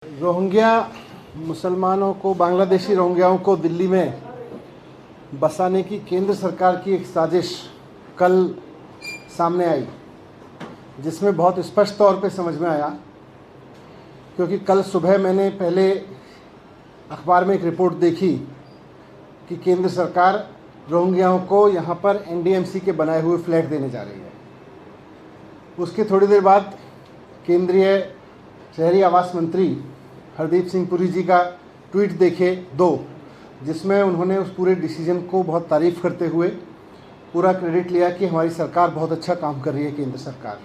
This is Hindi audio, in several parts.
रोहिंग्या मुसलमानों को, बांग्लादेशी रोहिंग्याओं को दिल्ली में बसाने की केंद्र सरकार की एक साजिश कल सामने आई, जिसमें बहुत स्पष्ट तौर पे समझ में आया। क्योंकि कल सुबह मैंने पहले अखबार में एक रिपोर्ट देखी कि केंद्र सरकार रोहिंग्याओं को यहाँ पर एनडीएमसी के बनाए हुए फ्लैट देने जा रही है। उसके थोड़ी देर बाद केंद्रीय शहरी आवास मंत्री हरदीप सिंह पुरी जी का ट्वीट देखे जिसमें उन्होंने उस पूरे डिसीजन को बहुत तारीफ़ करते हुए पूरा क्रेडिट लिया कि हमारी सरकार बहुत अच्छा काम कर रही है, केंद्र सरकार।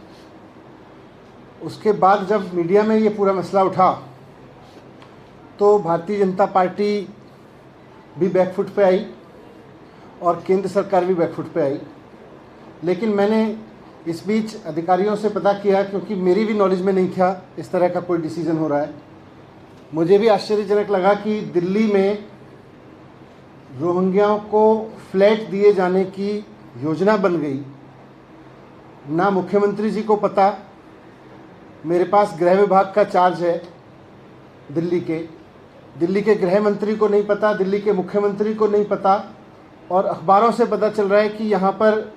उसके बाद जब मीडिया में ये पूरा मसला उठा तो भारतीय जनता पार्टी भी बैकफुट पे आई और केंद्र सरकार भी बैकफुट पे आई। लेकिन मैंने इस बीच अधिकारियों से पता किया, क्योंकि मेरी भी नॉलेज में नहीं था इस तरह का कोई डिसीजन हो रहा है। मुझे भी आश्चर्यजनक लगा कि दिल्ली में रोहिंग्याओं को फ्लैट दिए जाने की योजना बन गई। ना मुख्यमंत्री जी को पता, मेरे पास गृह विभाग का चार्ज है दिल्ली के गृह मंत्री को नहीं पता, दिल्ली के मुख्यमंत्री को नहीं पता, और अखबारों से पता चल रहा है कि यहाँ पर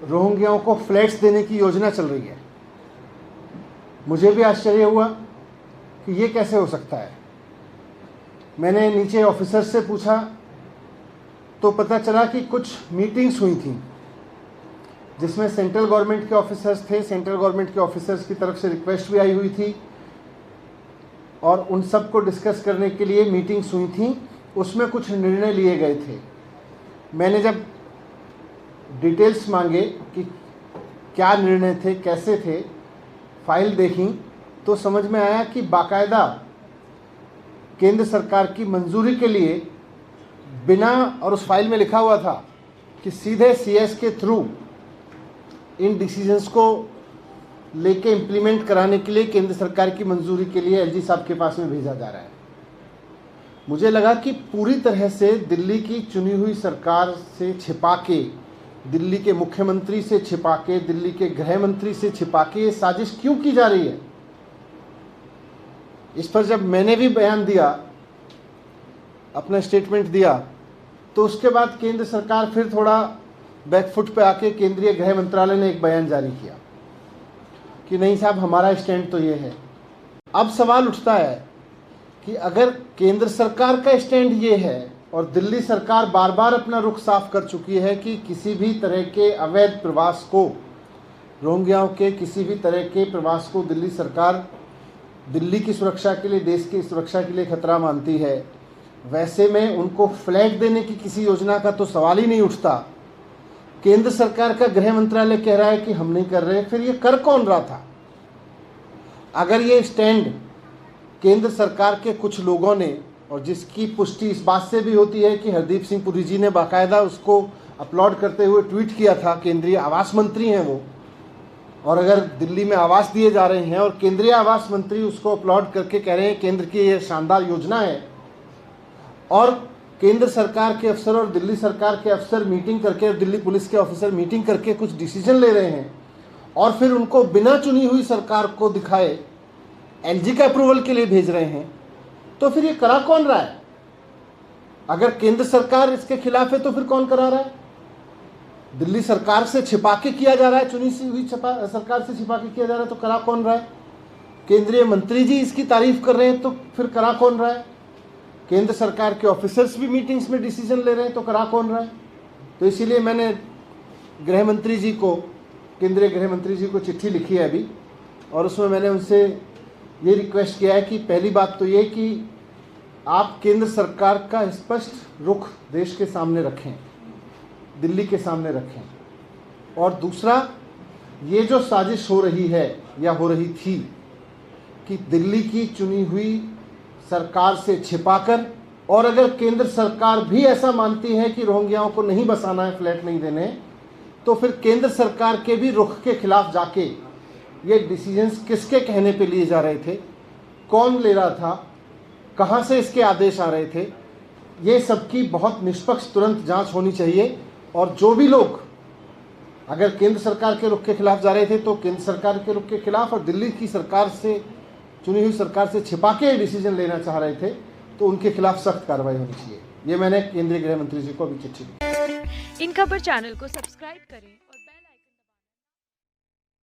रोहिंग्याओं को फ्लैट्स देने की योजना चल रही है। मुझे भी आश्चर्य हुआ कि ये कैसे हो सकता है। मैंने नीचे ऑफिसर्स से पूछा तो पता चला कि कुछ मीटिंग्स हुई थी जिसमें सेंट्रल गवर्नमेंट के ऑफिसर्स थे। सेंट्रल गवर्नमेंट के ऑफिसर्स की तरफ से रिक्वेस्ट भी आई हुई थी और उन सब को डिस्कस करने के लिए मीटिंग्स हुई थी। उसमें कुछ निर्णय लिए गए थे। मैंने जब डिटेल्स मांगे कि क्या निर्णय थे, कैसे थे, फाइल देखी तो समझ में आया कि बाकायदा केंद्र सरकार की मंजूरी के लिए बिना, और उस फाइल में लिखा हुआ था कि सीधे सीएस के थ्रू इन डिसीजंस को लेके इम्प्लीमेंट कराने के लिए केंद्र सरकार की मंजूरी के लिए एलजी साहब के पास में भेजा जा रहा है। मुझे लगा कि पूरी तरह से दिल्ली की चुनी हुई सरकार से छिपा के, दिल्ली के मुख्यमंत्री से छिपा के, दिल्ली के गृह मंत्री से छिपा के ये साजिश क्यों की जा रही है। इस पर जब मैंने भी बयान दिया, अपना स्टेटमेंट दिया, तो उसके बाद केंद्र सरकार फिर थोड़ा बैकफुट पे आके केंद्रीय गृह मंत्रालय ने एक बयान जारी किया कि नहीं साहब, हमारा स्टैंड तो ये है। अब सवाल उठता है कि अगर केंद्र सरकार का स्टैंड ये है और दिल्ली सरकार बार बार अपना रुख साफ कर चुकी है कि किसी भी तरह के अवैध प्रवास को, रोहिंग्याओं के किसी भी तरह के प्रवास को दिल्ली सरकार दिल्ली की सुरक्षा के लिए, देश की सुरक्षा के लिए खतरा मानती है, वैसे में उनको फ्लैट देने की किसी योजना का तो सवाल ही नहीं उठता। केंद्र सरकार का गृह मंत्रालय कह रहा है कि हम नहीं कर रहे, फिर ये कर कौन रहा था। अगर ये स्टैंड केंद्र सरकार के कुछ लोगों ने, और जिसकी पुष्टि इस बात से भी होती है कि हरदीप सिंह पुरी जी ने बाकायदा उसको अपलोड करते हुए ट्वीट किया था, केंद्रीय आवास मंत्री हैं वो, और अगर दिल्ली में आवास दिए जा रहे हैं और केंद्रीय आवास मंत्री उसको अपलोड करके कह रहे हैं केंद्र की ये शानदार योजना है, और केंद्र सरकार के अफसर और दिल्ली सरकार के अफसर मीटिंग करके, दिल्ली पुलिस के ऑफिसर मीटिंग करके कुछ डिसीजन ले रहे हैं, और फिर उनको बिना चुनी हुई सरकार को दिखाए एलजी का अप्रूवल के लिए भेज रहे हैं, तो फिर ये करा कौन रहा है। अगर केंद्र सरकार इसके खिलाफ है तो फिर कौन करा रहा है। दिल्ली सरकार से छिपा के किया जा रहा है, चुनी हुई सरकार से छिपा के किया जा रहा है, तो करा कौन रहा है। केंद्रीय मंत्री जी इसकी तारीफ कर रहे हैं, तो फिर करा कौन रहा है। केंद्र सरकार के ऑफिसर्स भी मीटिंग्स में डिसीजन ले रहे हैं, तो करा कौन रहा है। तो इसीलिए मैंने गृह मंत्री जी को, केंद्रीय गृह मंत्री जी को चिट्ठी लिखी है अभी, और उसमें मैंने उनसे ये रिक्वेस्ट किया है कि पहली बात तो ये कि आप केंद्र सरकार का स्पष्ट रुख देश के सामने रखें, दिल्ली के सामने रखें, और दूसरा, ये जो साजिश हो रही है या हो रही थी कि दिल्ली की चुनी हुई सरकार से छिपाकर, और अगर केंद्र सरकार भी ऐसा मानती है कि रोहिंग्याओं को नहीं बसाना है, फ्लैट नहीं देने, तो फिर केंद्र सरकार के भी रुख के खिलाफ जाके ये डिसीजंस किसके कहने पे लिए जा रहे थे, कौन ले रहा था, कहाँ से इसके आदेश आ रहे थे, ये सबकी बहुत निष्पक्ष तुरंत जांच होनी चाहिए। और जो भी लोग अगर केंद्र सरकार के रुख के खिलाफ जा रहे थे तो केंद्र सरकार के रुख के खिलाफ, और दिल्ली की सरकार से चुनी हुई सरकार से छिपा के डिसीजन लेना चाह रहे थे, तो उनके खिलाफ सख्त कार्रवाई होनी चाहिए। ये मैंने केंद्रीय गृह मंत्री जी को अभी चिट्ठी दी। इन खबर चैनल को सब्सक्राइब करें और